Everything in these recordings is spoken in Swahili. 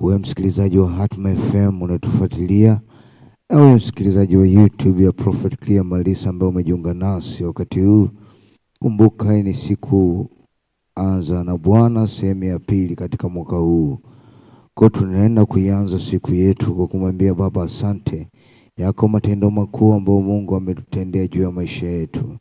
Wewe msikilizaji wa Hatma FM unatufuatilia, na wewe msikilizaji wa YouTube ya Prophet Clear Malisa ambaye umejiunga nasi wakati huu. Kumbuka hii ni siku anza na Bwana sehemu ya pili katika mwaka huu. Kwa tunaenda kuianza siku yetu kwa kumwambia Baba asante. Yako matendo makuu ambayo Mungu ametutendea juu ya maisha yetu.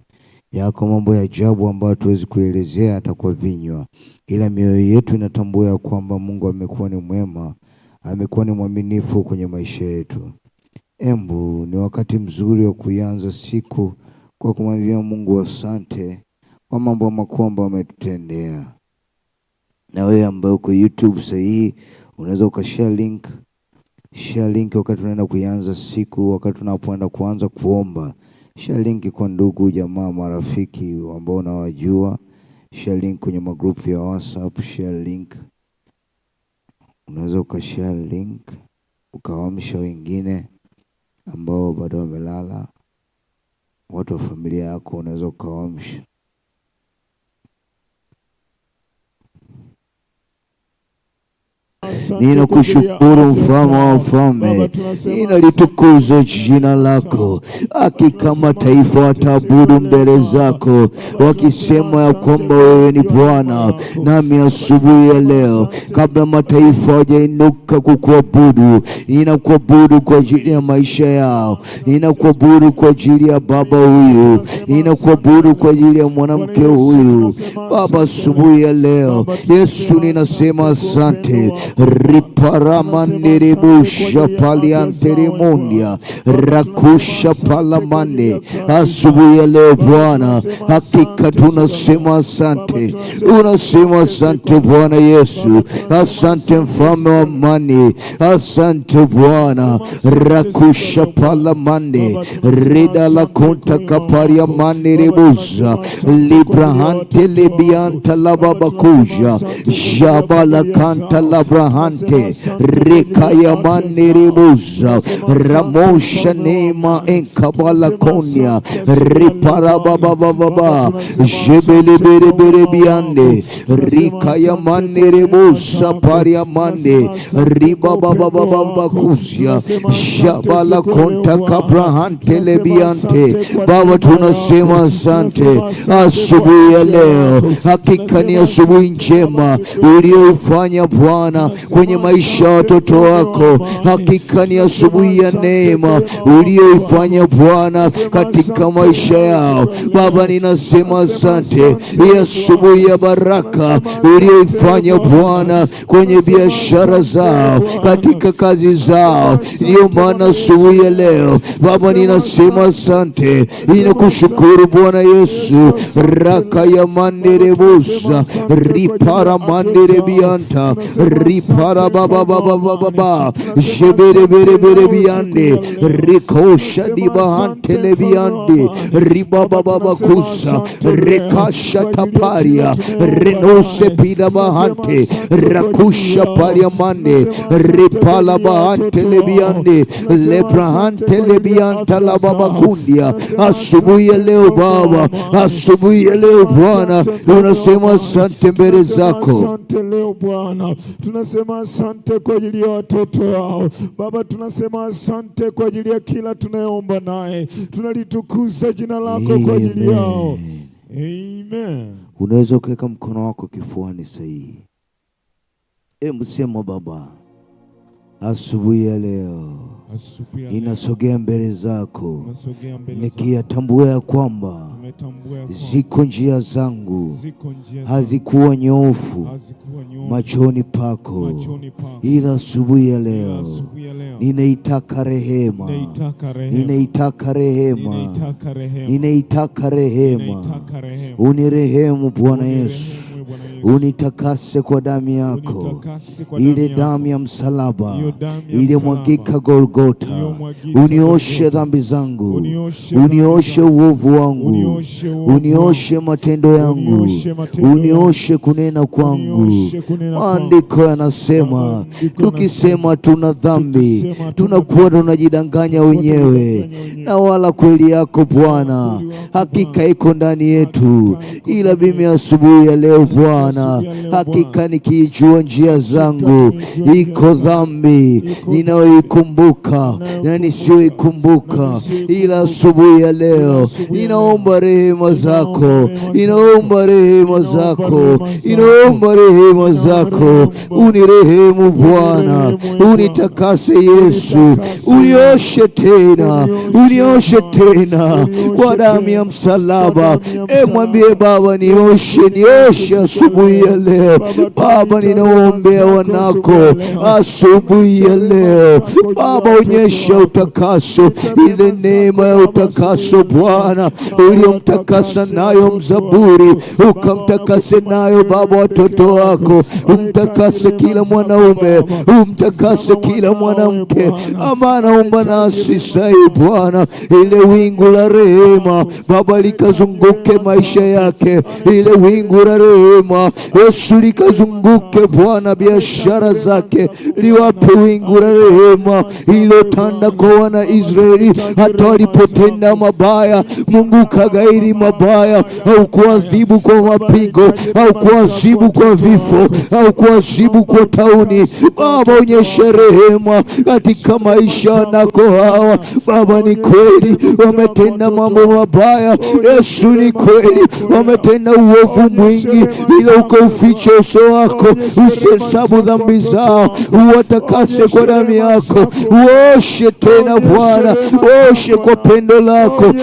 Yako mambo ya ajabu ambayo tuwezi kuelezea hata kwa vinywa. Ila mioyo yetu inatambua kwamba Mungu amekuwa ni mwema, amekuwa ni mwaminifu kwenye maisha yetu. Embu ni wakati mzuri wa kuanza siku kwa kumwambia Mungu asante kwa mambo makuu ambayo ametutendea. Na wewe ambaye uko YouTube sasa hii unaweza ukashare link. Share link wakati tunaenda kuanza siku, wakati tunapoenda kuanza kuomba. Share link kwa ndugu, jamaa, marafiki ambao unawajua. Share link kwenye magrupu ya WhatsApp, share link. Unaweza ukashare link ukawaamsha wengine ambao bado wamelala. Watu wa familia yako unaweza ukawaamsha. Ninakushukuru mfalme wa wafalme, ninalitukuza jina lako. Hakika mataifa wataabudu mbele zako wakisema ya kwamba wewe ni Bwana. Nami asubuhi ya leo, kabla mataifa hawajainuka kukuabudu, ninakuabudu kwa ajili ya maisha yao, ninakuabudu kwa ajili ya baba huyu, ninakuabudu kwa ajili ya mwanamke huyu. Baba, asubuhi ya leo Yesu, ninasema asante. Riparamanderebusha palianteremondia rakusha palamande. Asubuhi ya leo Bwana, hakika tunasema asante. Unasema asante Bwana Yesu. Asante mfalme wa amani. Asante Bwana. Rakusha palamande reda la konta kaparia manerebuza librahante lebianta lababakuja jabala kanta labrahante rekaya manerebuza ramosha nema enkabala konya ripara baba jebele bere biande rikaya manerebuza paria mande riba baba kuzia jabala konta kabrahante lebiante. Baba, tunasema asante asubuhi ya leo. Hakika ni asubuhi njema ulioifanya Bwana kwenye maisha ya watoto wako. Hakika ni asubuhi ya neema ulioifanya Bwana katika maisha yao. Baba, ninasema asante. Asubuhi ya baraka ulioifanya Bwana kwenye biashara zao, katika kazi zao. Ndio maana asubuhi ya leo Baba, ninasema asante. Ninakushukuru Bwana Yesu. Raka ya manderebusa ripara manderebianta ripara baba jebere biande rikosha dibahante lebiande riba baba kusa rekasha taparia renose pida bahante rakusha paria mande ripala bahante lebiande lebrahante lebianta la baba kundia. Asubuhi ya leo Baba, asubuhi ya leo Bwana, tunasema asante mbele zako. Asante leo Bwana, tunasema asante kwa ajili ya watoto wao. Baba, tunasema asante kwa ajili ya kila tunayeomba naye. Tunalitukuza jina lako kwa ajili yao. Amen. Unaweza kuweka mkono wako kifuani sahihi. Sema Baba, asubuhi ya leo ninasogea mbele zako nikiyatambua ya kwamba ziko njia zangu hazikuwa nyoofu machoni pako, ila asubuhi ya leo ninaitaka rehema, ninaitaka rehema, ninaitaka rehema. Unirehemu Bwana Yesu, unitakase kwa damu yako, ile damu ya msalaba iliyomwagika Golgotha. Unioshe dhambi zangu, unioshe uovu wangu, unioshe matendo yangu, unioshe kunena kwangu. Maandiko yanasema tukisema tuna dhambi tunakuwa tunajidanganya wenyewe, na wala kweli yako Bwana hakika iko ndani yetu. Ila mimi asubuhi ya leo Bwana Bwana. Hakika nikijua njia zangu, iko dhambi ninayoikumbuka na nisiyoikumbuka, ila asubuhi ya leo inaomba rehema zako, inaomba rehema zako, inaomba rehema zako. Unirehemu Bwana, unitakase Yesu, unioshe tena, unioshe tena kwa damu ya msalaba. Mwambie Baba, nioshe, nioshe asubuhi ya leo. Baba, ninaombea wanako asubuhi ya leo. Baba, onyesha utakaso, ile neema ya utakaso Bwana uliyomtakasa nayo mzaburi, ukamtakase nayo Baba watoto wako. Umtakase kila mwanaume, umtakase kila mwanamke ambaye anaomba nasi sai Bwana. Ile wingu la rehema Baba likazunguke maisha yake, ile wingu la rehema Yesu likazunguke Bwana biashara zake, liwape wingu la rehema iliyotanda kwa wana Israeli. Hata walipotenda mabaya, Mungu kagairi mabaya, au kuadhibu kwa mapigo, au kuadhibu kwa vifo, au kuadhibu kwa tauni. Baba, onyesha rehema katika maisha nako hawa. Baba, ni kweli wametenda mambo mabaya, Yesu, ni kweli wametenda uovu mwingi, ila ukauficha uso wako, usihesabu dhambi zao, uwatakase kwa damu yako. Uoshe tena Bwana, oshe kwa pendo lako,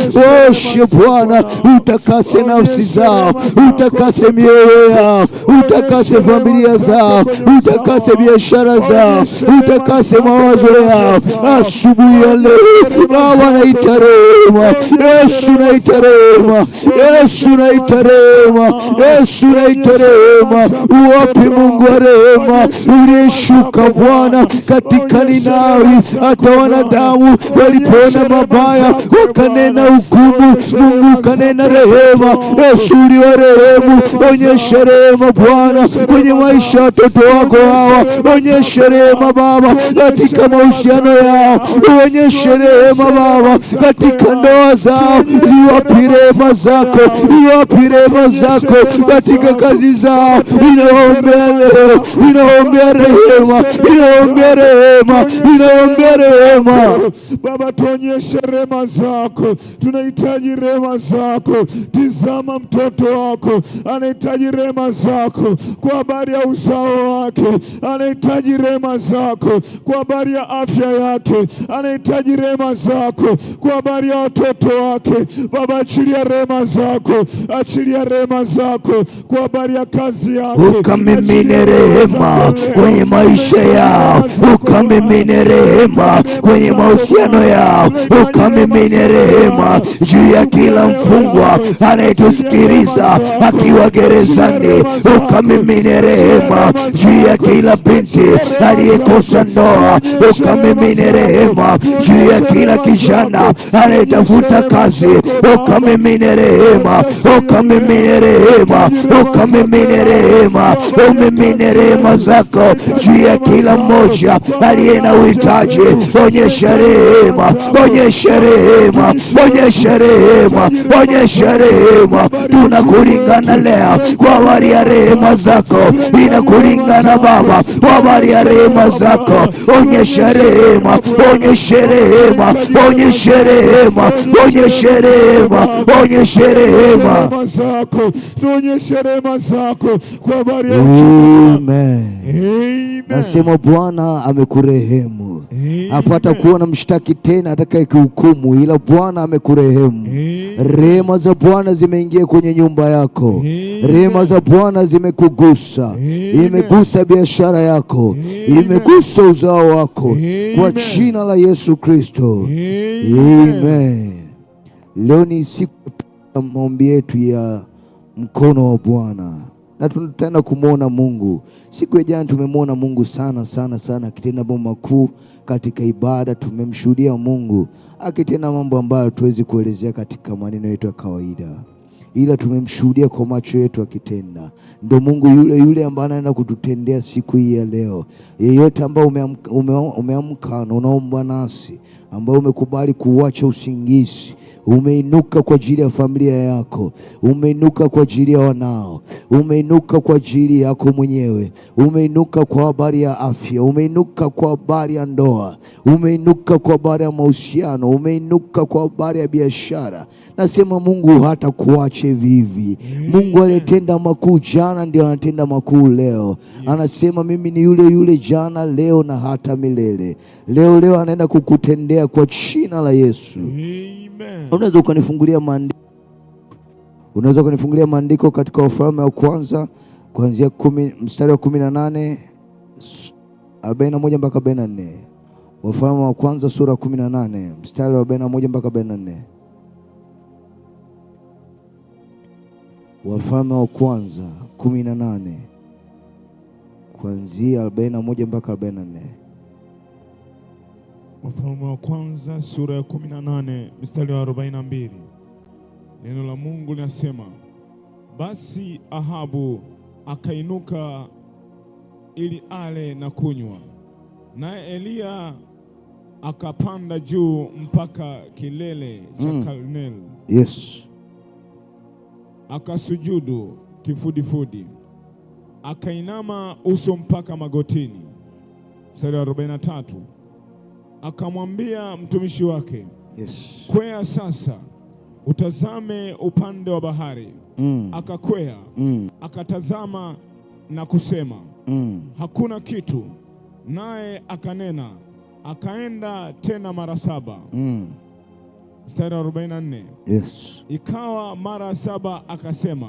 oshe Bwana, utakase nafsi zao, utakase mioyo yao, utakase familia zao, utakase biashara zao, utakase mawazo yao. Asubuhi ya leo Baba, naita rehema, Yesu, naita rehema, Yesu, naita rehema, Yesu, naita rehema. Uwape Mungu wa rehema uliyeshuka Bwana katika Ninawi. Hata wanadamu walipoona mabaya wakanena hukumu, Mungu kanena rehema. Yesu, uliwa rehemu, onyesha rehema Bwana kwenye maisha watoto wako hawa. Onyesha rehema Baba katika mahusiano yao, onyesha rehema Baba katika ndoa zao. Iwapi rehema zako, iwapi rehema zako katika kazi zao. Inaombea leo, inaombea rehema, inaombea rehema, inaombea rehema. Baba, tuonyeshe rehema zako, tunahitaji rehema zako. Tizama mtoto wako anahitaji rehema zako kwa habari ya uzao wake, anahitaji rehema zako kwa habari ya afya yake, anahitaji rehema zako kwa habari ya watoto wake. Baba, achilia rehema zako, achilia rehema zako kwa habari ya kazi yake. Ukamimine rehema kwenye maisha yao, ukamimine rehema kwenye mahusiano yao, ukamimine rehema juu ya kila mfungwa anayetusikiliza akiwa gerezani, ukamimine rehema juu ya kila binti aliyekosa ndoa, ukamimine rehema juu ya kila kijana anayetafuta kazi, ukamimine rehema, ukamimine rehema, ukamimine rehema, umimine rehema zako juu ya kila mmoja aliye na uhitaji. Onyesha rehema, onyesha rehema, onyesha rehema, onyesha rehema. Tunakulingana leo kwa habari ya rehema zako, inakulingana Baba kwa habari ya rehema zako. Onyesha rehema, onyesha rehema, onyesha rehema, onyesha rehema, onyesha rehema zako, tuonyeshe rehema zako kwa habari ya Amen. Nasema Bwana amekurehemu, hapata kuona mshtaki tena atakaye kuhukumu, ila Bwana amekurehemu. Rehema za Bwana zimeingia kwenye nyumba yako, rehema za Bwana zimekugusa, imegusa biashara yako, imegusa uzao wako kwa jina la Yesu Kristo. Amen. Leo ni siku ya maombi yetu ya mkono wa Bwana, na tunataka kumwona Mungu. Siku ya jana tumemwona Mungu sana sana sana akitenda mambo makuu katika ibada. Tumemshuhudia Mungu akitenda mambo ambayo tuwezi kuelezea katika maneno yetu ya kawaida, ila tumemshuhudia kwa macho yetu akitenda. Ndio Mungu yule yule ambaye anaenda kututendea siku hii ya leo. Yeyote ambao umeamka na unaomba nasi, ambaye umekubali kuacha usingizi. Umeinuka kwa ajili ya familia yako, umeinuka kwa ajili ya wanao, umeinuka kwa ajili yako mwenyewe, umeinuka kwa habari ya afya, umeinuka kwa habari ya ndoa, umeinuka kwa habari ya mahusiano, umeinuka kwa habari ya biashara. Nasema Mungu hata kuache vivi. Mungu alitenda makuu jana, ndio anatenda makuu leo. Anasema mimi ni yule yule jana, leo na hata milele. Leo anaenda kukutendea kwa jina la Yesu. Unaweza ukanifungulia maandiko, katika Wafalme wa kwanza kuanzia mstari wa 18 41 mpaka 44. Wafalme wa kwanza sura 18 mstari wa 41 mpaka 44. Wafalme wa kwanza 18 kuanzia 41 mpaka 44. Wafalme wa kwanza sura ya 18 mstari wa 42. Neno la Mungu linasema, basi Ahabu akainuka ili ale na kunywa, naye Eliya akapanda juu mpaka kilele cha Karmel. Yes. Akasujudu kifudifudi, akainama uso mpaka magotini. Mstari wa 43. Akamwambia mtumishi wake, yes, kwea sasa utazame upande wa bahari. Akakwea, akatazama na kusema, hakuna kitu. Naye akanena, akaenda tena mara 7. Mstari wa 44. Yes. Ikawa mara 7 akasema,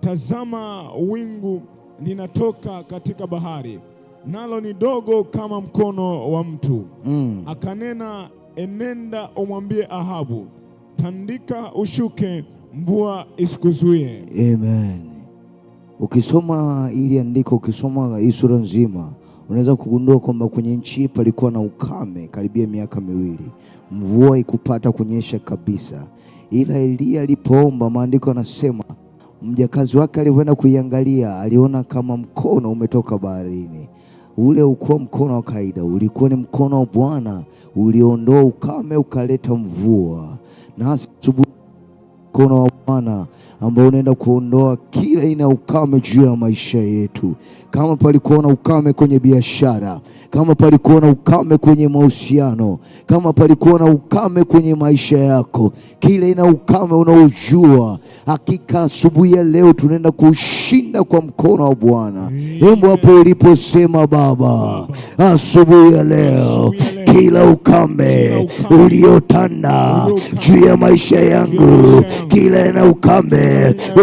tazama wingu linatoka katika bahari, nalo ni dogo kama mkono wa mtu. Akanena, enenda umwambie Ahabu, tandika ushuke, mvua isikuzuie. Amen. Ukisoma ili andiko, ukisoma hii sura nzima, unaweza kugundua kwamba kwenye nchi palikuwa na ukame karibia miaka 2. Mvua ikupata kunyesha kabisa. Ila Eliya alipoomba, maandiko yanasema mjakazi wake alipoenda kuiangalia, aliona kama mkono umetoka baharini. Ule ukuwa mkono wa kawaida, ulikuwa ni mkono wa Bwana uliondoa ukame ukaleta mvua. Na asubuhi mkono wa Bwana ambao unaenda kuondoa kila aina ya ukame juu ya maisha yetu. Kama palikuwa na ukame kwenye biashara, kama palikuwa na ukame kwenye mahusiano, kama palikuwa na ukame kwenye maisha yako, kila aina ukame unaojua, hakika asubuhi ya leo tunaenda kushinda kwa mkono wa Bwana. Hebu hapo uliposema Baba, asubuhi ya leo kila ukame uliotanda juu ya maisha yangu, kila aina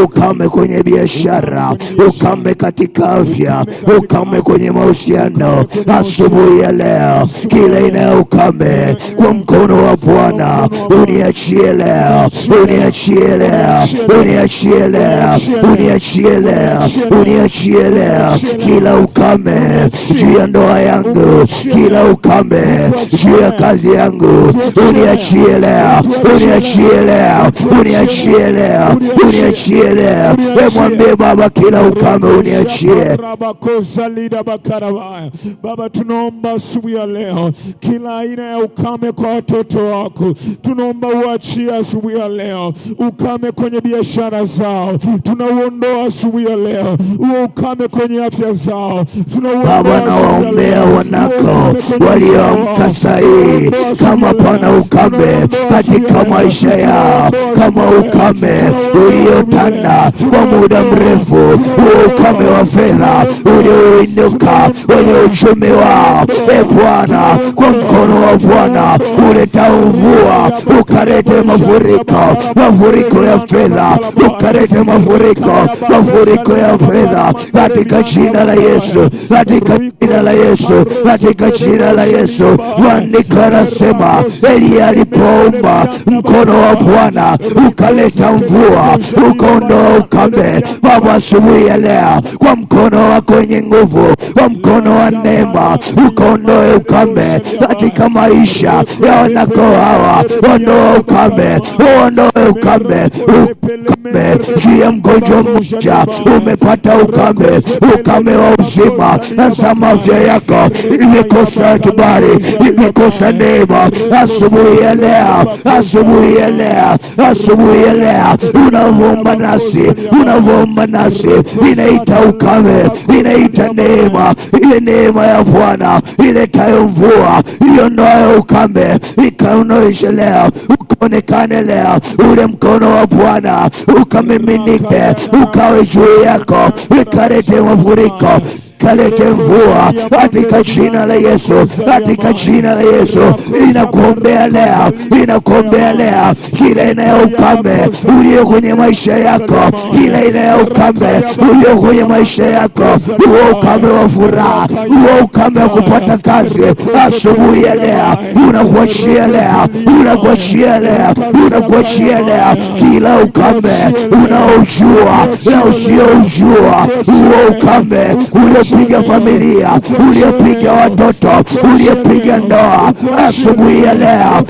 ukame kwenye biashara, ukame katika afya, ukame kwenye mahusiano, asubuhi ya leo kila aina ya ukame kwa mkono wa Bwana uniachie leo, uniachie leo, uniachie leo, uniachie leo, uniachie leo. Kila ukame juu ya ndoa yangu, kila ukame juu ya kazi yangu, uniachie leo, uniachie leo, uniachie leo, uniachie leo. Mwambie Baba, kila ukame uniachie. Baba, tunaomba asubuhi ya leo kila aina ya ukame kwa watoto wako, tunaomba uachie asubuhi ya leo. Ukame kwenye biashara zao tunauondoa asubuhi ya leo, huo ukame kwenye afya zao tunauondoa. Baba, nawaombea wanako walioamka sahihi, kama pana ukame katika maisha yao, kama ukame uliotanda kwa muda mrefu, huo ukame wa fedha ulioinuka kwenye uchumi wao, Bwana, kwa mkono wa Bwana uleta mvua, ukarete mafuriko ya fedha, ukarete mafuriko ya fedha katika jina la Yesu, katika jina la Yesu, katika jina la Yesu. Maandiko yanasema Eliya alipoomba, mkono wa Bwana ukaleta mvua, ukaondoa ukame. Baba, asubuhi ya leo kwa mkono wako wenye nguvu, kwa mkono wa neema, ukaondoe ukame katika maisha ya wanako hawa. Ondoa ukame, uondoe ukame juu ya mgonjwa mmoja. Umepata ukame wa uzima, na afya yako imekosa imekosa kibali, imekosa neema. Asubuhi ya leo, asubuhi ya leo, asubuhi ya leo, unavomba nasi, inaita ukame, inaita neema, ile neema ya Bwana iletayo mvua, iondoayo ukame, ikaoneshe leo, ukaonekane leo, ule mkono wa Bwana ukamiminike, ukawe juu yako, ikalete mafuriko, kalete mvua katika jina la Yesu, katika jina la Yesu. Inakuombea leo, kila inayo ukame ulio kwenye maisha yako, kila inayo ukame ulio kwenye maisha yako, huo ukame wa furaha, huo ukame wa kupata kazi, asubuhi ya leo unakuachia leo, kila ukame unaojua na usioujua, huo ukame uliopiga familia, uliopiga watoto, uliopiga ndoa, asubuhi ya leo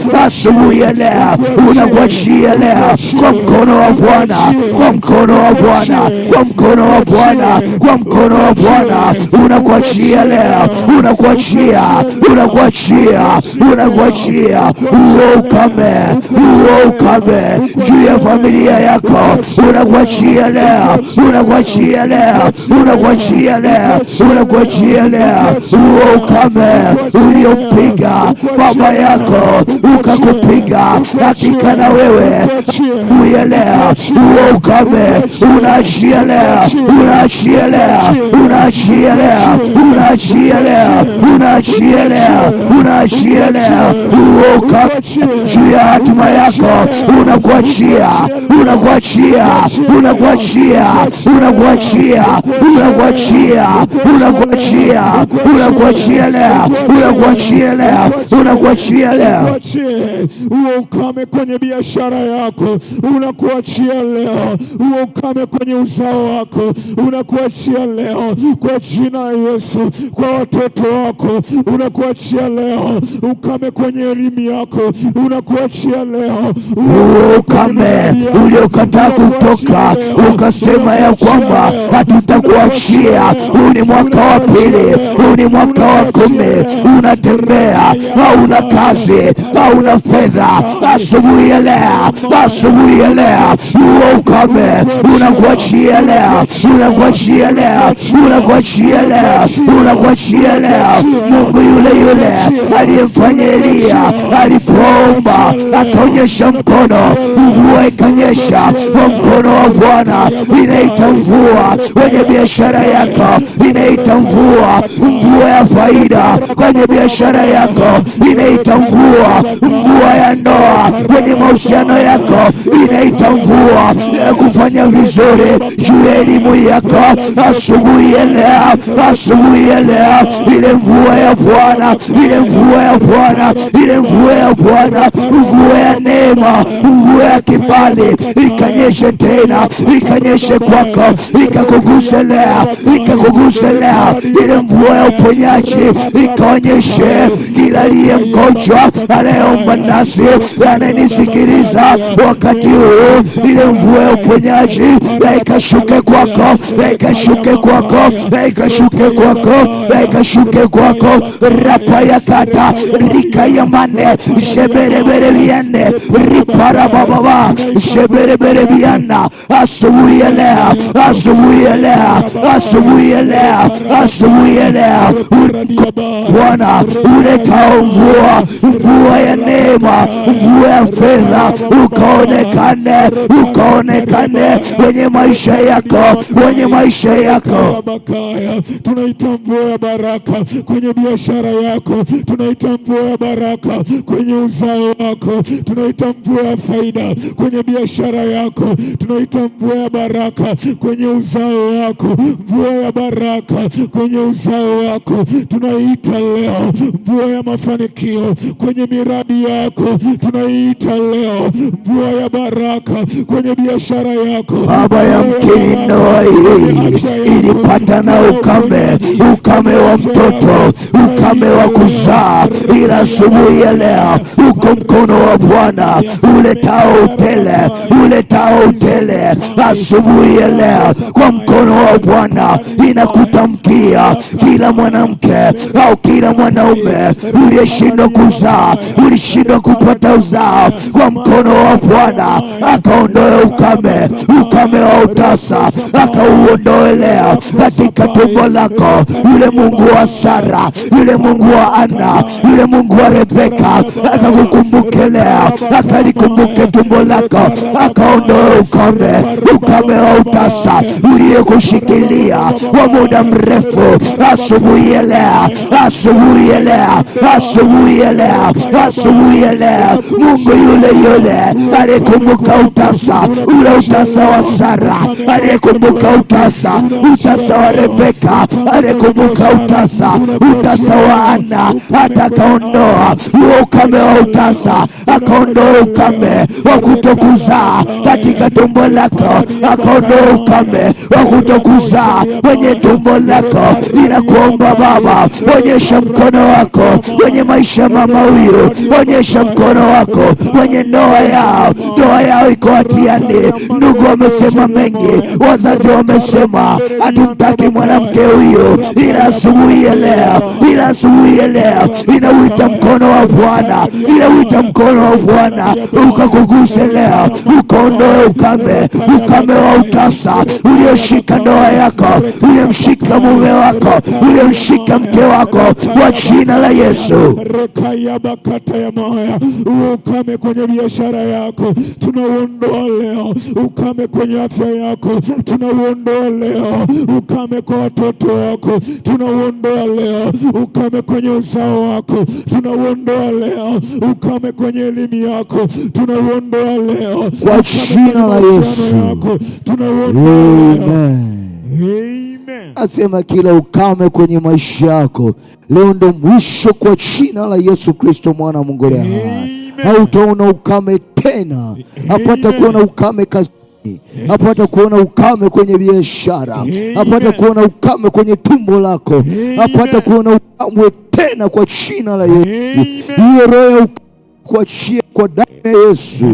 unakuachia leo kwa mkono wa Bwana, unakuachia leo, unakuachia huo ukame juu ya familia yako, unakuachia leo huo ukame uliopiga baba yako ukakupiga, hakika na wewe uelewa huo ukame unaachia leo huo ukame juu ya hatima yako, unakuachia leo. Huo ukame kwenye biashara yako unakuachia leo, huo ukame kwenye uzao wako unakuachia leo kwa jina la Yesu. Kwa watoto wako unakuachia leo, ukame kwenye elimu yako unakuachia leo. Huo ukame uliokataa kutoka, ukasema ya kwamba hatutakuachia, huu ni mwaka wa pili, huu ni mwaka wa 10, unatembea hauna kazi, hauna fedha, asubuhi ya leo huo ukame unakuachia leo. Mungu yule aliyemfanya Elia alipoomba akaonyesha mkono, mvua ikanyesha kwa mkono wa Bwana. Inaita mvua kwenye biashara yako, inaita mvua ya faida kwenye biashara yako, inaita mvua ya ndoa kwenye mahusiano yako, inaita mvua ya kufanya vizuri juu ya elimu yako. Asubuhi ya leo, ile mvua ya Bwana, mvua ya neema, mvua ya kibali ikanyeshe tena, ikanyeshe kwako, ikakuguse leo, ile mvua ya uponyaji ikaonyeshe kila aliye mgonjwa, anayeomba nasi, ananisikiliza wakati huu, ile mvua ya uponyaji ikashuke kwako, rapa ya kata rika ya mane sheberebere viane ripara baba sheberebere viana. Asubuhi ya leo Bwana uletao mvua ya neema, mvua ya fedha, ukaonekane kwenye maisha yako. Tunaita mvua ya baraka kwenye biashara yako, tunaita mvua ya baraka kwenye uzao wako, tunaita mvua ya faida kwenye biashara yako, tunaita mvua ya baraka kwenye uzao wako, mvua ya baraka kwenye uzao wako. Tunaita leo mvua ya mafanikio kwenye miradi yako, tunaita leo mvua ya baraka kwenye biashara yako. Baba, yamkini ndoa hii ilipata na ukame wa mtoto, ukame wa kuzaa, ila asubuhi ya leo uko mkono wa Bwana uletao utele asubuhi ya leo kwa mkono wa Bwana ninakutamkia kila mwanamke au kila mwanaume uliyeshindwa kuzaa, ulishindwa kupata uzao, kwa mkono wa Bwana akaondoe ukame wa utasa, akauondoe leo katika tumbo lako. Yule Mungu wa Sara, yule Mungu wa Ana, yule Mungu wa Rebeka akakukumbuke leo, akalikumbuke tumbo lako, akaondoe ukame wa utasa uliyekushikilia kwa muda mrefu. Asubuhi ya leo, asubuhi ya leo, asubuhi ya leo, asubuhi ya leo, Mungu yule aliyekumbuka utasa, ule utasa wa Sara, aliyekumbuka utasa wa Rebeka, aliyekumbuka utasa wa Ana, atakaondoa ukame wa utasa, akaondoa ukame wa kutokuzaa katika tumbo lako, akaondoa ukame wa kutokuzaa kwenye tumbo lako. Inakuomba Baba, onyesha mkono wako kwenye maisha mama huyu, onyesha mkono wako kwenye ndoa yao iko hatiani. Ndugu wamesema mengi, wazazi wamesema hatumtaki mwanamke huyu, ila asubuhi ya leo inauita mkono wa Bwana, inauita mkono wa Bwana ukakuguse leo, ukaondoe ukame wa utasa ulioshika ndoa yako, uliomshika mume wako, uliomshika mke wako, kwa jina la Yesu. Rekaya bakata ya maya, ukame kwenye biashara yako tunauondoa leo, ukame kwenye afya yako tunauondoa leo, ukame kwa watoto wako tunauondoa leo, ukame kwenye uzao wako tunauondoa leo, ukame kwenye elimu yako tunauondoa leo, kwa jina la Yesu. Amen. Asema kila ukame kwenye maisha yako leo ndo mwisho kwa jina la Yesu Kristo mwana wa Mungu aliye hai. Hautaona ukame tena, hapata kuona ukame kazini, hapata kuona ukame kwenye biashara, hapata kuona ukame kwenye tumbo lako, hapata kuona ukame tena kwa jina la Yesu. Hiyo roho ya kuachia kwa damu ya Yesu.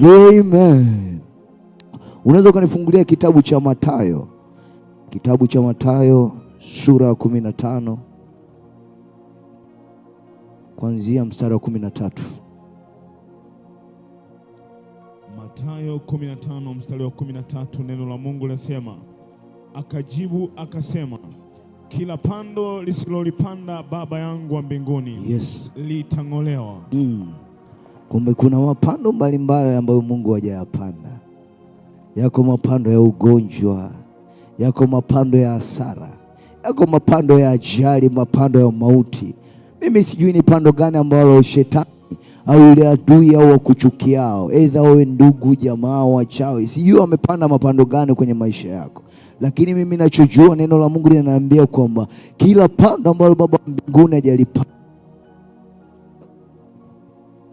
Amen. Unaweza ukanifungulia kitabu cha Mathayo, kitabu cha Mathayo sura ya 15 kuanzia mstari wa 13. Mathayo 15 mstari wa 13, neno la Mungu linasema, akajibu akasema, kila pando lisilolipanda Baba yangu wa mbinguni litang'olewa. Kumbe kuna mapando mbalimbali ambayo Mungu hajayapanda. Yako mapando ya ugonjwa, yako mapando ya hasara, yako mapando ya ajali, mapando ya mauti. Mimi sijui ni pando gani ambalo shetani au yule adui au wakuchukiao, aidha wewe ndugu, jamaa, wachawi, sijui wamepanda mapando gani kwenye maisha yako. Lakini mimi ninachojua, neno la Mungu linaniambia kwamba kila pando ambalo Baba mbinguni hajalipanda,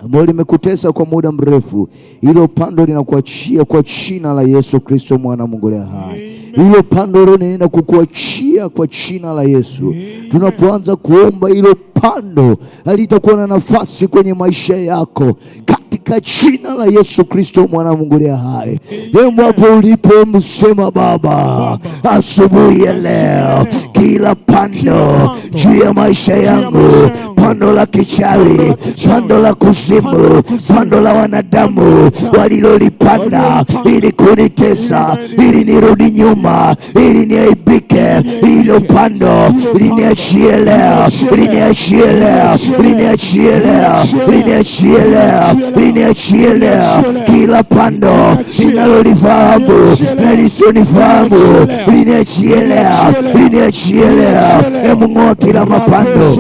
ambalo limekutesa kwa muda mrefu, hilo pando linakuachia kwa jina la Yesu Kristo mwana wa Mungu aliye hai. Hilo pando leo ninaenda kukuachia kwa jina la Yesu. Tunapoanza kuomba, hilo pando halitakuwa na nafasi kwenye maisha yako katika jina la Yesu Kristo mwana wa Mungu aliye hai. Hebu hapo ulipo msema, Baba, asubuhi ya leo kila pando juu ya maisha yangu, pando la kichawi, pando la kuzimu, pando la wanadamu walilolipanda ili kunitesa, ili nirudi nyuma, ili niaibike, hilo pando liniachie leo, liniachie leo, liniachie leo, liniachie leo, liniachie leo. Kila pando linalolifahamu na lisonifahamu liniachie leo, liniachie leo. Ng'oa kila mapando.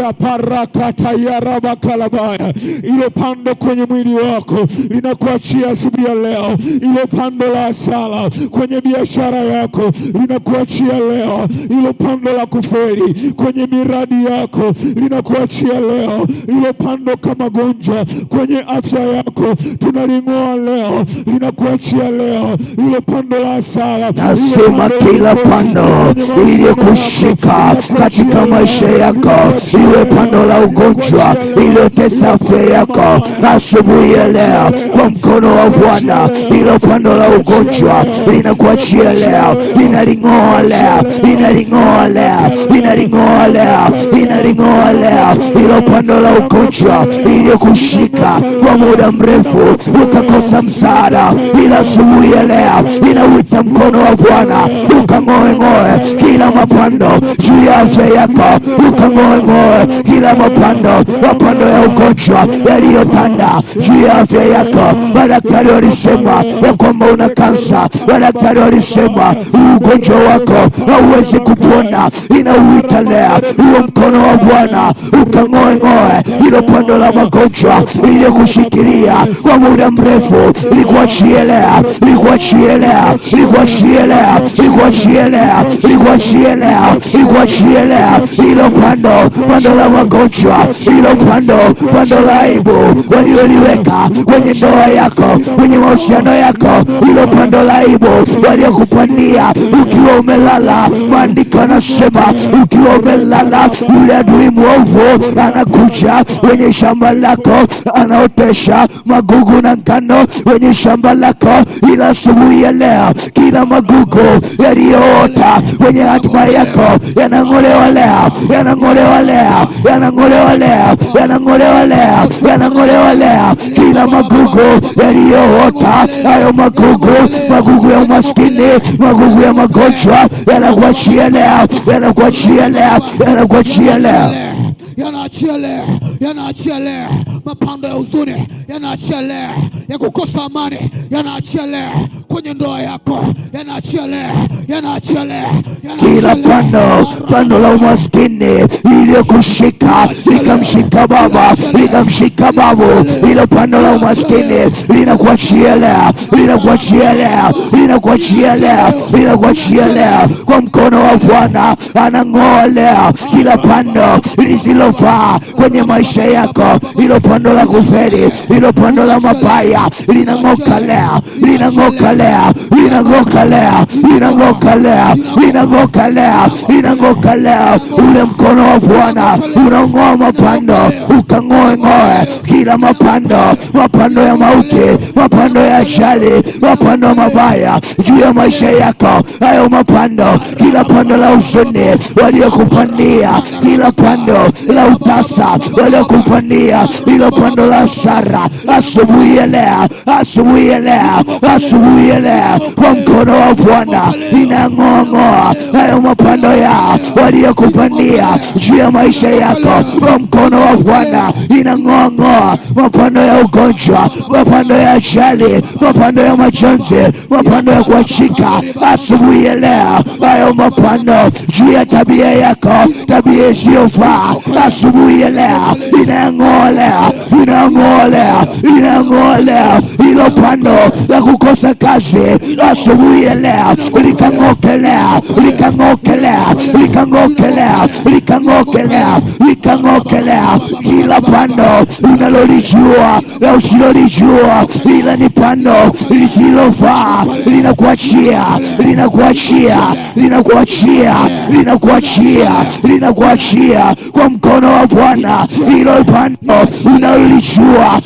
Ile pando kwenye mwili wako linakuachia asubuhi ya leo. Ile pando la hasara kwenye biashara yako linakuachia leo. Ile pando la kufeli kwenye miradi yako linakuachia leo. Ile pando kama gonjwa kwenye afya yako yako tunaling'oa leo, linakuachia leo ile pando la hasara. Nasema kila pando iliyokushika katika maisha yako, iwe pando la ugonjwa iliyotesa afya yako, asubuhi ya leo kwa mkono wa Bwana, ilo pando la ugonjwa linakuachia leo, linaling'oa leo, linaling'oa leo, linaling'oa leo, linaling'oa leo ilo pando la ugonjwa iliyokushika kwa muda mrefu ukakosa msaada. Ila asubuhi ya leo inauita mkono wa Bwana ukang'oe kila mapando juu ya afya yako, ukang'oe kila mapando ya ugonjwa yaliyotanda juu ya afya yako. Madaktari walisema ya kwamba una kansa, madaktari walisema ugonjwa wako hauwezi kupona. Inauita leo huo mkono wa Bwana ukang'oe hilo pando la magonjwa iliyokushikilia kwa muda mrefu, likuachie leo, likuachie leo, likuachie leo, likuachie leo, likuachie leo, likuachie leo hilo pando la magonjwa, hilo pando la aibu walioliweka kwenye ndoa yako, kwenye mahusiano yako, hilo pando la aibu waliokupandia ukiwa umelala. Maandiko yanasema ukiwa umelala, yule adui mwovu anakuja kwenye shamba lako, anaotesha magugu na ngano kwenye shamba lako. Ila asubuhi ya leo kila magugu yaliyoota kwenye hatima yako yanang'olewa leo, yanang'olewa leo, yanang'olewa leo, yanang'olewa leo, yanang'olewa leo. Kila magugu yaliyoota, hayo magugu ya umaskini, magugu ya magonjwa yanakuachia leo, yanakuachia leo, yanakuachia leo, yanaachia leo, yanaachia leo. Mapando ya huzuni yanaachia leo, ya kukosa amani yanaachia leo kwenye ndoa yako, yanaachia leo, yanaachia leo. Kila pando la umaskini iliyokushika likamshika baba, likamshika babu, ilo pando la umaskini linakuachia leo, linakuachia leo, linakuachia leo, linakuachia leo kwa mkono wa Bwana. Anang'oa leo kila pando lisilofaa kwenye maisha yako, ilo pando la kufeli, ilo pando la mabaya linang'oka leo, linang'oka leo, linang'oka leo, linang'oka leo, linang'oka leo, linang'oka leo. Ule mkono wa Bwana unang'oa mapando, ukang'oe kila mapando ya mauti, mapando ya ajali, mapando mabaya juu ya maisha yako. Hayo mapando, kila pando la huzuni waliokupandia, kila pando la utasa waliokupandia, ilo pando la hasara, asubuhi ya leo, asubuhi ya leo, asubuhi ya leo kwa mkono wa Bwana inang'oa hayo mapando yao waliokupandia juu ya maisha yako. Kwa mkono wa Bwana inang'oa mapando ya ugonjwa, mapando ya ajali, mapando ya majonzi, mapando ya kuachika. Asubuhi ya leo hayo mapando juu ya tabia yako, tabia isiyofaa, asubuhi ya leo inang'oa leo, inang'oa leo, inang'oa leo hilo pando la kukosa kazi. Asubuhi ya leo likang'oke leo, likang'oke leo, likang'oke leo, likang'oke leo, likang'oke leo. Kila pando unalolijua na usilolijua, ila ni pando lisilofaa, linakuachia, linakuachia, linakuachia, linakuachia, linakuachia kwa mkono wa Bwana. Hilo pando unalolijua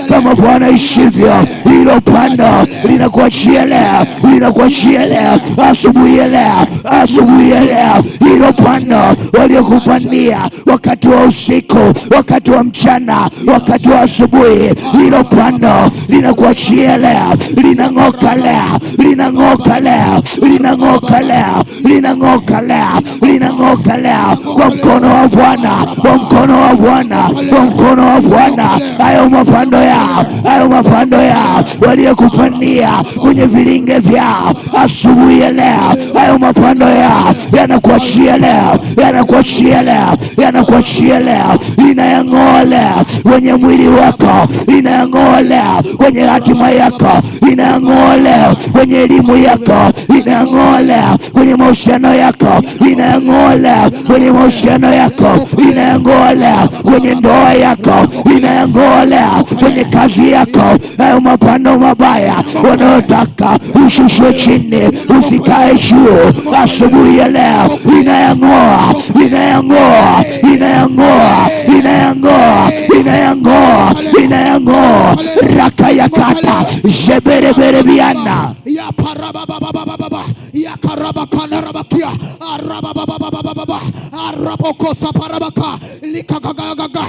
kama Bwana ishivyo, hilo pando linakuachia leo, linakuachia leo, asubuhi ya leo, asubuhi ya leo. Hilo pando waliokupandia wakati wa usiku, wakati wa mchana, wakati wa asubuhi, hilo pando linakuachia leo, linang'oka leo, linang'oka leo, linang'oka leo, linang'oka leo, linang'oka leo kwa mkono wa Bwana, kwa mkono wa Bwana, kwa mkono wa Bwana. Hayo mapando yao, hayo mapando yao waliokupandia kwenye vilinge vyao, asubuhi ya leo hayo mapando yao yanakuachia leo, yanakuachia leo, yanakuachia leo, linayang'oa leo kwenye mwili wako, inayang'oa leo kwenye hatima yako, inayang'oa leo kwenye elimu yako, inayang'oa leo kwenye mahusiano yako, inayang'oa leo kwenye mahusiano yako, inayang'oa leo kwenye ndoa yako, inayang'oa leo kwenye kazi yako. Hayo mapando mabaya wanaotaka ushushwe chini usikae juu, asubuhi ya leo inayang'oa, inayang'oa, inayang'oa, inayang'oa, inayang'oa, inayang'oa. Raka yakata jeberebere biana ya parabababababa ya karabakana rabakia arabababababa arabokosa parabaka likagagaga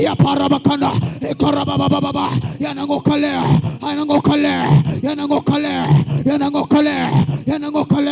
ya parabakana karababababa yanangokale yanangokale yanangokale yanangokale yanangokale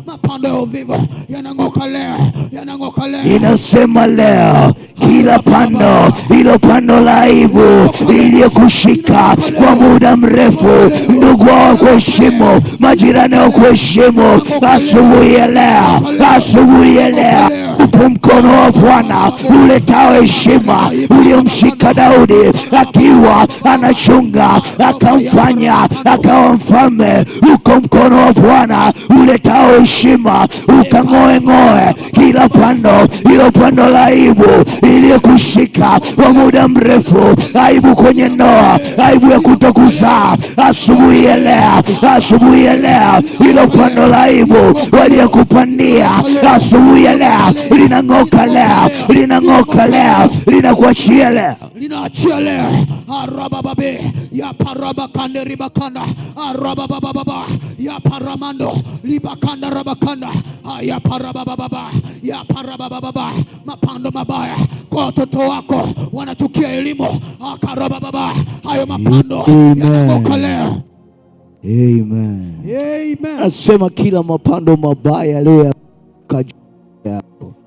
mapando ya uvivu yanangokale yanangokale. Inasema leo kila pando, ilo pando la aibu iliyokushika kwa muda mrefu, ndugu wao kuheshimu, majirani wao kuheshimu, asubuhi ya leo, asubuhi ya leo upo mkono wa Bwana uletao heshima uliomshika Daudi akiwa anachunga akamfanya akawa mfalme. Uko mkono wa Bwana uletao heshima ukang'oe kila pando, ilo pando la aibu iliyokushika kwa muda mrefu, aibu kwenye ndoa, aibu ya kutokuzaa. Asubuhi ya leo, asubuhi ya leo ilo pando la aibu waliokupandia, asubuhi ya leo linang'oka leo, linang'oka leo, linakuachia leo, linaachia leo. Arabababe ya parabakande ribakanda arababababa ya paramando libakanda rabakanda ya parabababa ya parabababa. Mapando mabaya kwa watoto wako wanachukia elimu, akarabababa hayo mapando yanang'oka leo. Amen. Amen. Nasema kila mapando mabaya leo yako,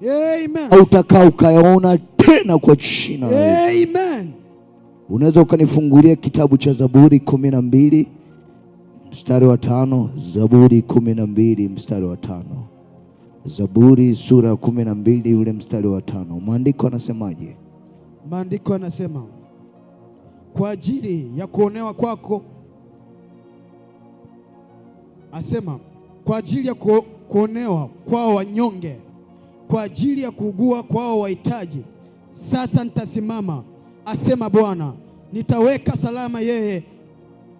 amen, utakaa ukayaona tena kwa jina la Yesu. Amen. Unaweza ukanifungulia kitabu cha Zaburi 12 mstari wa 5. Zaburi 12 mstari wa 5. Zaburi sura ya 12 ule mstari wa 5. Maandiko anasemaje? Maandiko anasema kwa ajili ya kuonewa kwako, asema kwa ajili ya kuonewa kwao wanyonge, kwa ajili ya kuugua kwao wahitaji, sasa nitasimama, asema Bwana, nitaweka salama yeye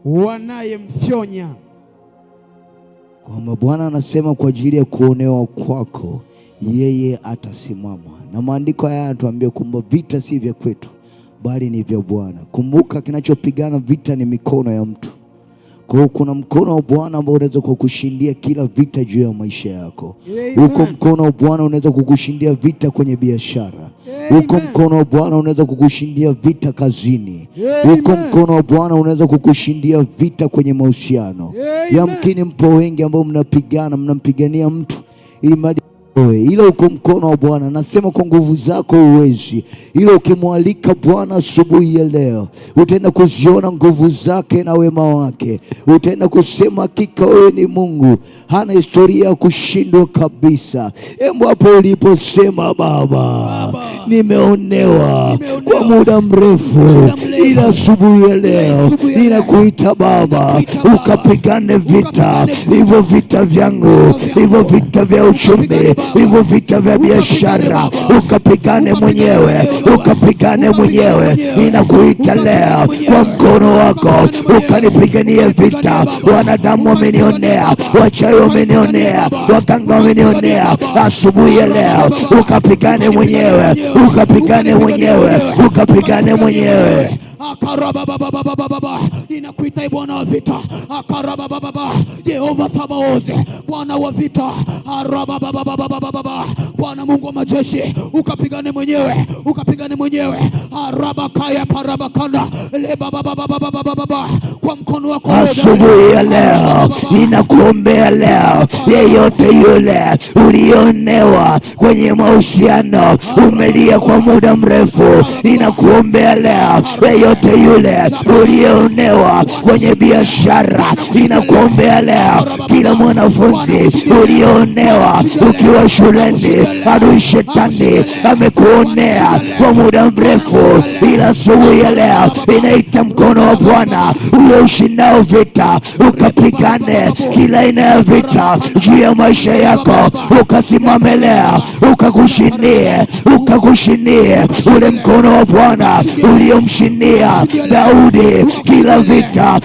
wanayemfyonya. Kwamba Bwana anasema kwa ajili ya kuonewa kwako yeye atasimama. Na maandiko haya yanatuambia kwamba vita si vya kwetu bali ni vya Bwana. Kumbuka kinachopigana vita ni mikono ya mtu. Kwa hiyo kuna mkono wa Bwana ambao unaweza kukushindia kila vita juu ya maisha yako. Huko mkono wa Bwana unaweza kukushindia vita kwenye biashara. Huko mkono wa Bwana unaweza kukushindia vita kazini. Huko mkono wa Bwana unaweza kukushindia vita kwenye mahusiano. Yamkini mpo wengi ambao mnapigana, mnampigania mtu ili ila uko mkono wa Bwana. Nasema kwa nguvu zako uwezi, ila ukimwalika Bwana asubuhi ya leo utaenda kuziona nguvu zake na wema wake. Utaenda kusema hakika wewe ni Mungu, hana historia ya kushindwa kabisa. Hebu hapo uliposema Baba, nimeonewa kwa muda mrefu, ila asubuhi ya leo ninakuita Baba, ukapigane vita, hivyo vita vyangu, hivyo vita vya uchumi, hivyo vita vya biashara, ukapigane mwenyewe, ukapigane mwenyewe. Ninakuita leo kwa mkono wako ukanipigania vita. Wanadamu wamenionea, wachawi wamenionea, waganga wamenionea. Asubuhi ya leo ukapigane mwenyewe, ukapigane mwenyewe, ukapigane mwenyewe. Akarabababababa, ninakuita Bwana wa vita. Akarababababa, Jehova Sabaoth, Bwana wa vita. Arabababababa, Bwana Mungu wa majeshi, ukapigane mwenyewe, ukapigane mwenyewe. Arabakaya parabakanda lebabababababa, kwa mkono wako asubuhi ya leo ninakuombea leo, yeyote yule ulionewa kwenye mahusiano, umelia kwa muda mrefu, ninakuombea leo, yeyote yule ulionewa kwenye biashara, ninakuombea leo. Kila mwanafunzi ulionewa ukiwa shuleni, adui shetani amekuonea kwa muda mrefu, ila asubuhi ya leo inaita mkono wa Bwana ule ushindao vita, ukapigane kila aina ya vita juu ya maisha yako, ukasimame leo, ukakushindie ule mkono wa Bwana uliomshindia Daudi kila vita,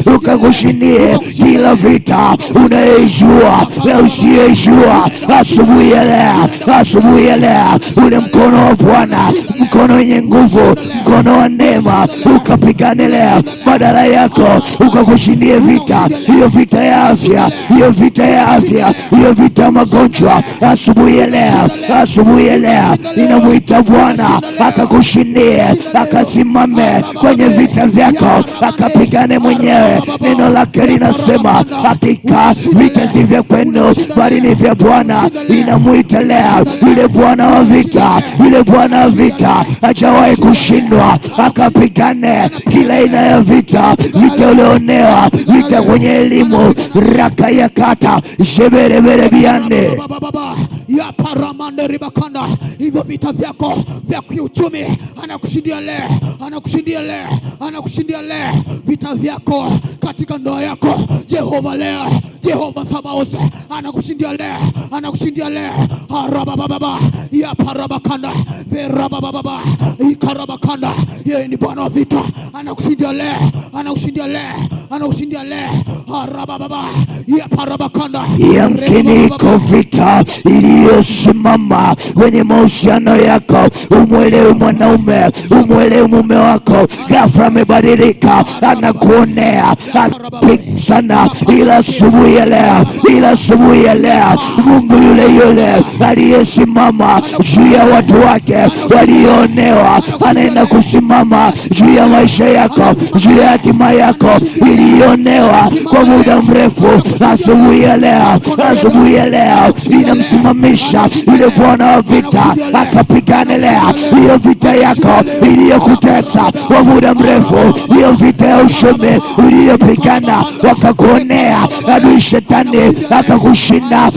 ukakushindie kila vita unaijua na usiyejua. Asubuhi ya leo ule mkono wa Bwana, mkono wenye nguvu, mkono wa neema, ukapigane leo badala yako, ukakushindie vita, hiyo vita ya afya, hiyo vita ya magonjwa. Asubuhi ya leo ninamwita Bwana akakushindie, akasimame kwenye vita vyako, akapigane mwenyewe. Neno lake linasema hakika vita si vya kwenu bali ni vya Bwana. Ninamwita leo yule Bwana wa vita, hajawahi kushindwa, akapigane kila aina ya vita ulionewa, vita kwenye elimu, raka ya kata sheberebere biane ya paramande ribakanda, hivyo vita vyako vya kiuchumi anakushindia leo, vita vyako katika ndoa yako Jehova Sabaoth anakushindia leo, arabababa ya parabakanda verabababa ikarabakanda. Yeye ni Bwana wa vita, anakushindia leo, arabababa ya parabakanda. Yamkini iko vita iliyosimama kwenye mahusiano yako, umwelewe mwanaume, umwelewe mume wako, ghafla amebadilika, anakuonea, anapigana. Ila asubuhi ya leo Mungu yule aliyesimama juu ya watu wake walioonewa anaenda kusimama juu ya maisha yako, juu ya hatima yako ilionewa kwa muda mrefu. Asubuhi ya leo inamsimamisha yule Bwana wa vita, akapigane leo hiyo vita yako iliyokutesa kwa muda mrefu, hiyo vita ya uchumi uliyopigana wakakuonea, adui shetani akakushinda.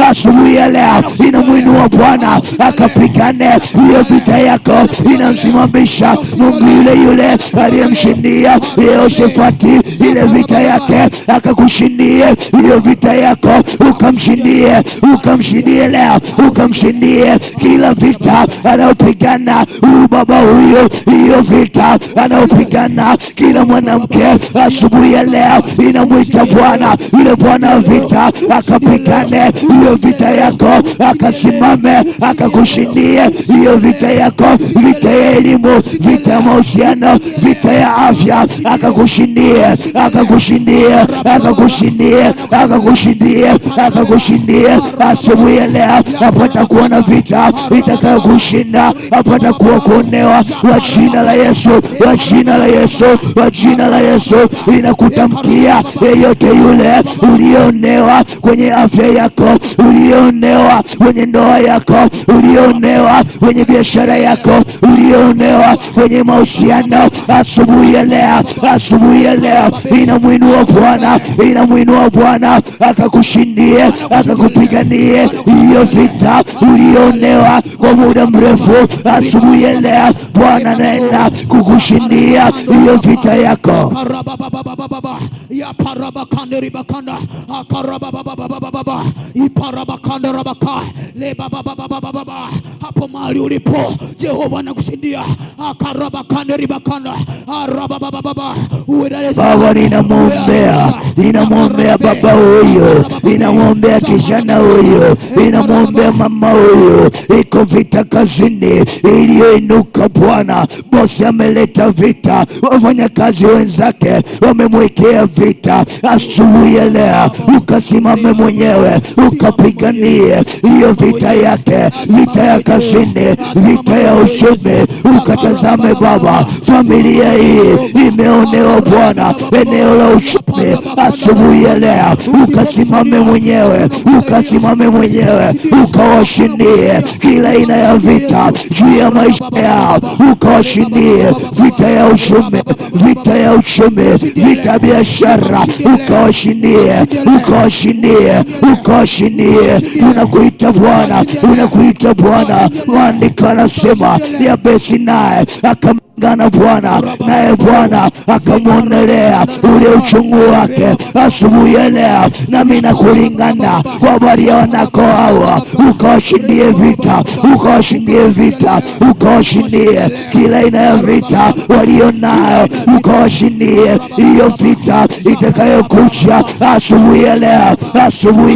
Asubuhi ya leo inamwinua Bwana akapigane hiyo vita yako, inamsimamisha Mungu yule aliyemshindia Yehoshafati ile vita yake, akakushindia hiyo vita yako, ukamshindie leo, ukamshindie kila vita anaopigana huyu baba huyo, hiyo vita anaopigana kila mwanamke. Asubuhi ya leo inamwita Bwana yule Bwana wa vita akapigane hiyo vita yako, akasimame akakushindie hiyo vita yako, vita ya elimu, vita ya mahusiano, vita ya afya, akakushindie. Asubuhi ya leo apata kuona vita itakayokushinda, apata kuwa kuonewa wa jina la Yesu, inakutamkia yeyote yule ulionewa kwenye afya yako, ulionewa kwenye ndoa yako, ulionewa kwenye biashara yako, ulionewa kwenye mahusiano. Asubuhi ya leo inamwinua Bwana akakushindie, akakupiganie hiyo vita ulionewa kwa muda mrefu. Asubuhi ya leo Bwana anaenda kukushindia hiyo vita yako. Ya parabakande ribakanda akarabababababa iparabakanda rabaka le babababababa. Hapo mahali ulipo Jehova anakushindia, akarabakande ribakanda arabababababa. Baba, ninamwombea baba huyo, ninamwombea kijana huyo, ninamwombea mama huyo. Iko vita kazini iliyoinuka Bwana, bosi ameleta vita, wafanyakazi wenzake wamemwekea vita. Asubuhi ya leo ukasimame mwenyewe ukapiganie hiyo vita yake, vita ya ushindi, vita ya uchumi. Ukatazame Baba, familia hii imeonewa Bwana eneo la uchumi asubuhi ya leo. Ukasimame mwenyewe, ukawashindie kila aina ya vita juu ya maisha yao, ukawashindie vita ya uchumi, vita biashara, ukawashindie. Unakuita Bwana, maandiko yanasema Yabesi naye akamgana Bwana, naye Bwana akamwonelea ule uchungu wake. Asubuhi ya leo nami nakulingana kwa habari ya wanako hawa, ukawashindie vita, kila aina ya vita walionayo, ukawashindie hiyo vita itakayokuja asubuhi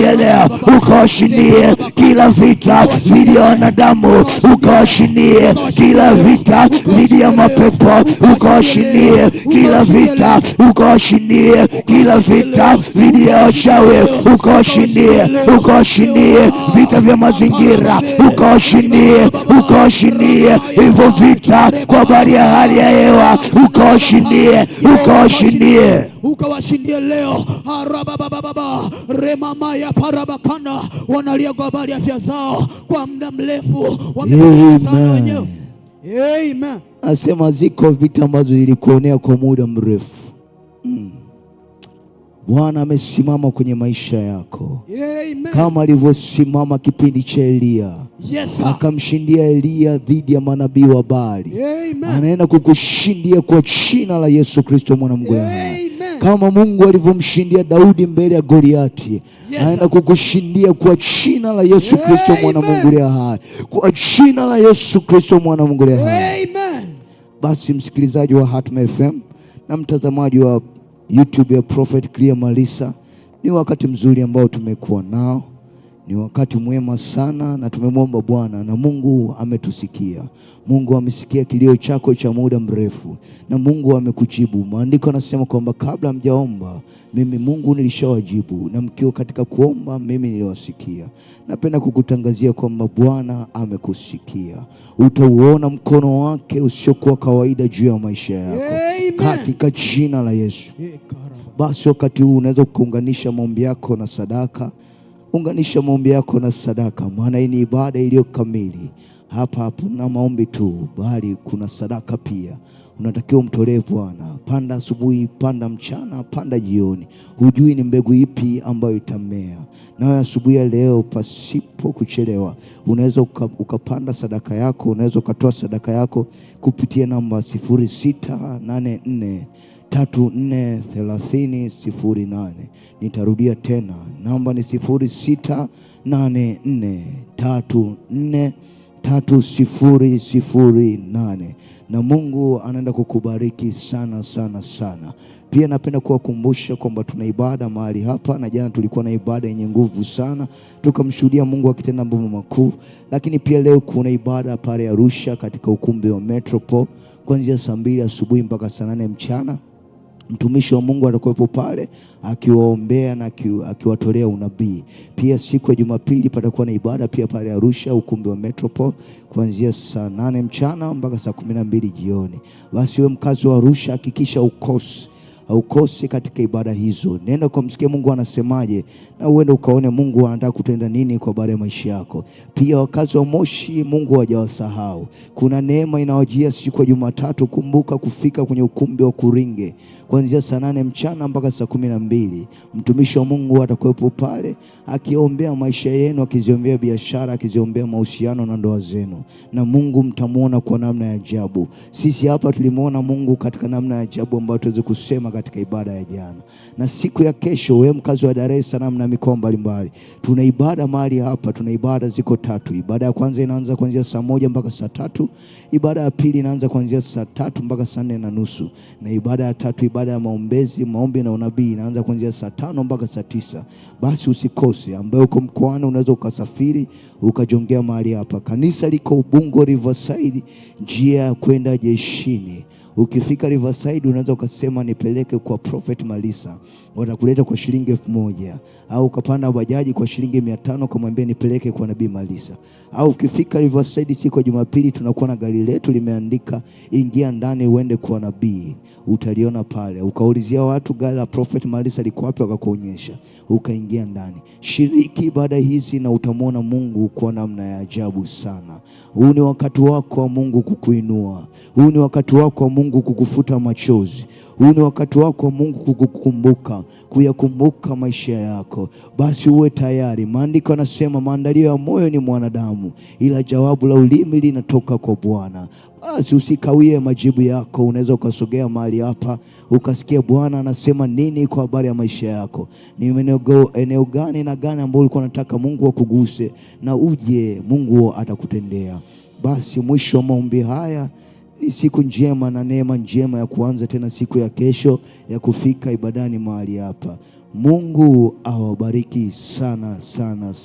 ya leo, ukawashindie kila vita dhidi ya wanadamu, ukawashindie kila vita dhidi ya mapepo, ukawashindie kila vita dhidi ya wachawi, ukawashindie vita vya mazingira, ukawashindie hivyo vita kwa habari ya hali ya hewa, ukawashindie leo. Arabababa remama ya parabakana, wanalia kwa habari ya afya zao kwa muda mrefu, wamepoteza wenyewe. Amen. Asema ziko vita ambazo zilikuonea kwa muda mrefu. Bwana amesimama kwenye maisha yako. Amen. Kama alivyosimama kipindi cha Elia. Yes, akamshindia Elia dhidi ya manabii wa Baali. Anaenda kukushindia kwa jina la Yesu Kristo mwana Mungu. Kama Mungu alivyomshindia Daudi mbele ya Goliati, anaenda kukushindia kwa jina la Yesu Kristo mwana Mungu hai. Kwa jina la Yesu Kristo mwana Mungu hai. Basi msikilizaji wa Hatma FM na mtazamaji wa YouTube ya Prophet Clear Malisa, ni wakati mzuri ambao tumekuwa nao, ni wakati mwema sana, na tumemwomba Bwana na Mungu ametusikia. Mungu amesikia kilio chako cha muda mrefu na Mungu amekujibu. Maandiko yanasema kwamba kabla mjaomba mimi Mungu nilishawajibu, na mkio katika kuomba mimi niliwasikia. Napenda kukutangazia kwamba Bwana amekusikia. Utauona mkono wake usiokuwa kawaida juu ya maisha yako. Amen. Katika jina la Yesu. Basi wakati huu unaweza kuunganisha maombi yako na sadaka. Unganisha maombi yako na sadaka, maana hii ni ibada iliyo kamili. Hapa hapana maombi tu, bali kuna sadaka pia. Unatakiwa umtolee Bwana. Panda asubuhi, panda mchana, panda jioni. Hujui ni mbegu ipi ambayo itamea. Na asubuhi ya leo pasipo kuchelewa, unaweza ukapanda sadaka yako, unaweza ukatoa sadaka yako kupitia namba 0684343008. Nitarudia tena, namba ni 0684343008. Na Mungu anaenda kukubariki sana sana sana. Pia napenda kuwakumbusha kwamba tuna ibada mahali hapa, na jana tulikuwa na ibada yenye nguvu sana, tukamshuhudia Mungu akitenda mambo makuu. Lakini pia leo kuna ibada pale Arusha katika ukumbi wa Metropole kuanzia saa 2 asubuhi mpaka saa 8 mchana. Mtumishi wa Mungu atakuwepo pale akiwaombea na akiwatolea unabii. Pia siku ya Jumapili patakuwa na ibada pia pale Arusha ukumbi wa Metropole kuanzia saa 8 mchana mpaka saa 12 jioni. Basi wewe mkazi wa Arusha hakikisha haukosi katika ibada hizo. Nenda kumsikia Mungu anasemaje, na uende ukaone Mungu anataka kutenda nini kwa habari ya maisha yako. Pia wakazi wa Moshi, Mungu hajawasahau. Kuna neema inawajia siku ya Jumatatu. Kumbuka kufika kwenye ukumbi wa Kuringe kuanzia saa 8 mchana mpaka saa 12. Mtumishi wa Mungu atakuwepo pale akiombea maisha yenu, akiziombea biashara, akiziombea mahusiano na ndoa zenu. Na Mungu mtamuona kwa namna ya ajabu. Sisi hapa tulimuona Mungu katika namna ya ajabu ambayo tuweze kusema katika ibada ya jana. Na siku ya kesho, wewe mkazi wa Dar es Salaam na mikoa mbalimbali, tuna ibada mahali hapa. Tuna ibada ziko 3. Ibada ya kwanza inaanza kuanzia saa 1 mpaka saa 3. Ibada ya pili inaanza kuanzia saa 3 mpaka saa 4:30. Na ibada ya tatu, ibada ya maombi na unabii, inaanza kuanzia saa 5 mpaka saa 9. Basi usikose. Ambaye uko mkoani unaweza ukasafiri ukajongea mahali hapa. Kanisa liko Ubungo Riverside, njia ya kwenda jeshini. Ukifika Riverside unaweza ukasema nipeleke kwa Prophet Malisa, watakuleta kwa shilingi 1000, au ukapanda bajaji kwa shilingi 500 kumwambia nipeleke kwa Nabii Malisa. Au ukifika Riverside siku ya Jumapili tunakuwa na gari letu limeandika ingia ndani uende kwa nabii, utaliona pale. Ukaulizia watu gari la Prophet Malisa liko wapi, wakakuonyesha, ukaingia ndani. Shiriki ibada hizi na utamwona Mungu kwa namna ya ajabu sana. Huu ni wakati wako wa Mungu kukuinua. Huu ni wakati wako wa Mungu kukufuta machozi. Huu ni wakati wako wa Mungu kukukumbuka, kuyakumbuka maisha yako. Basi uwe tayari. Maandiko yanasema maandalio ya moyo ni mwanadamu, ila jawabu la ulimi linatoka kwa Bwana. Basi usikawie majibu yako. Unaweza ukasogea mahali hapa ukasikia Bwana anasema nini kwa habari ya maisha yako. Ni eneo gani na gani ambao ulikuwa unataka Mungu akuguse, na uje Mungu atakutendea. Basi mwisho wa maombi haya ni siku njema na neema njema ya kuanza tena siku ya kesho ya kufika ibadani mahali hapa. Mungu awabariki sana sana.